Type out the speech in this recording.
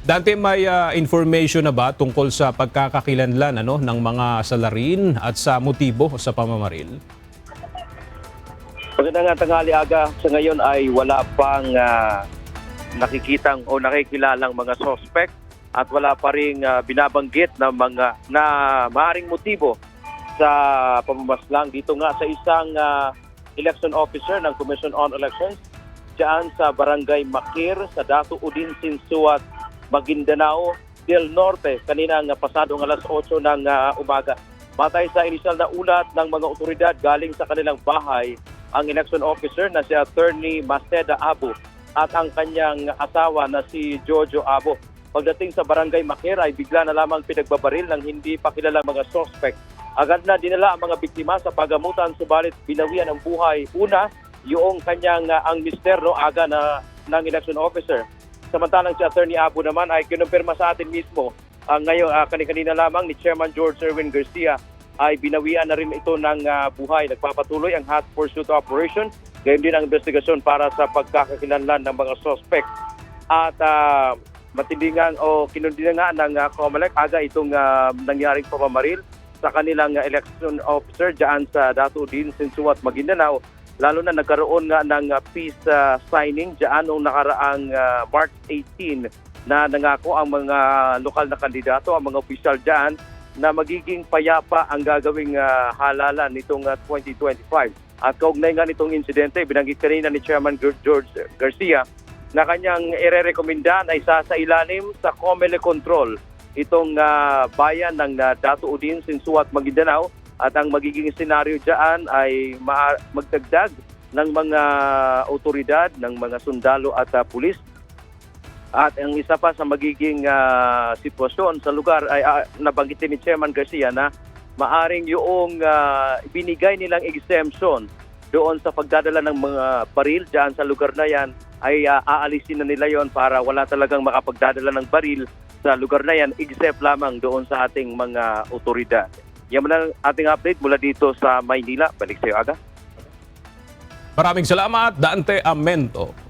Dante, may information na ba tungkol sa pagkakakilanlan ng mga salarin at sa motibo sa pamamaril? Magandang tanghali, Aga. Sa ngayon ay wala pang nakikitang o nakikilalang mga suspect at wala pa ring binabanggit na maaring motibo sa pamamaslang dito nga sa isang election officer ng Commission on Elections diyan sa Barangay Makir sa Dato Udin Sinsuat, Maguindanao del Norte kaninang pasadong alas 8 ng umaga. Batay sa inisyal na ulat ng mga otoridad galing sa kanilang bahay, ang election officer na si Attorney Maceda Abo at ang kanyang asawa na si Jojo Abo. Pagdating sa Barangay Makir ay bigla na lamang pinagbabaril ng hindi pa kilalang mga suspect. Agad na dinala ang mga biktima sa pagamutan subalit binawian ang buhay. Una, yung kanyang ang mister Aga ng election officer. Samantalang si Attorney Abo naman ay kinumpirma sa atin mismo ngayon kanina lamang ni Chairman George Erwin Garcia ay binawian na rin ito ng buhay. Nagpapatuloy ang hot pursuit operation, gayon din ang investigasyon para sa pagkakakilanlan ng mga suspect. At matindingan o kinundinangan ng COMELEC Aga itong nangyaring pamamaril sa kanilang election officer dyan sa Dato Udin Sinsuat, Maguindanao. Lalo na nagkaroon nga ng peace signing dyan noong nakaraang March 18 na nangako ang mga lokal na kandidato, ang mga opisyal dyan na magiging payapa ang gagawing halalan nitong 2025. At kaugnay nga nitong insidente, binanggit kanina ni Chairman George Garcia na kanyang irerekomendahan ay sasailalim sa COMELEC control itong bayan ng Dato Udin Sinsuat, Maguindanao. At ang magiging senaryo dyan ay magdagdag ng mga otoridad, ng mga sundalo at pulis. At ang isa pa sa magiging sitwasyon sa lugar ay nabanggit ni Chairman Garcia na maaring yung binigay nilang exemption doon sa pagdadala ng mga baril dyan sa lugar na yan ay aalisin na nila yon para wala talagang makapagdadala ng baril sa lugar na yan except lamang doon sa ating mga otoridad. Yan muna ang ating update mula dito sa Maynila. Balik sa iyo, Aga. Maraming salamat, Dante Amento.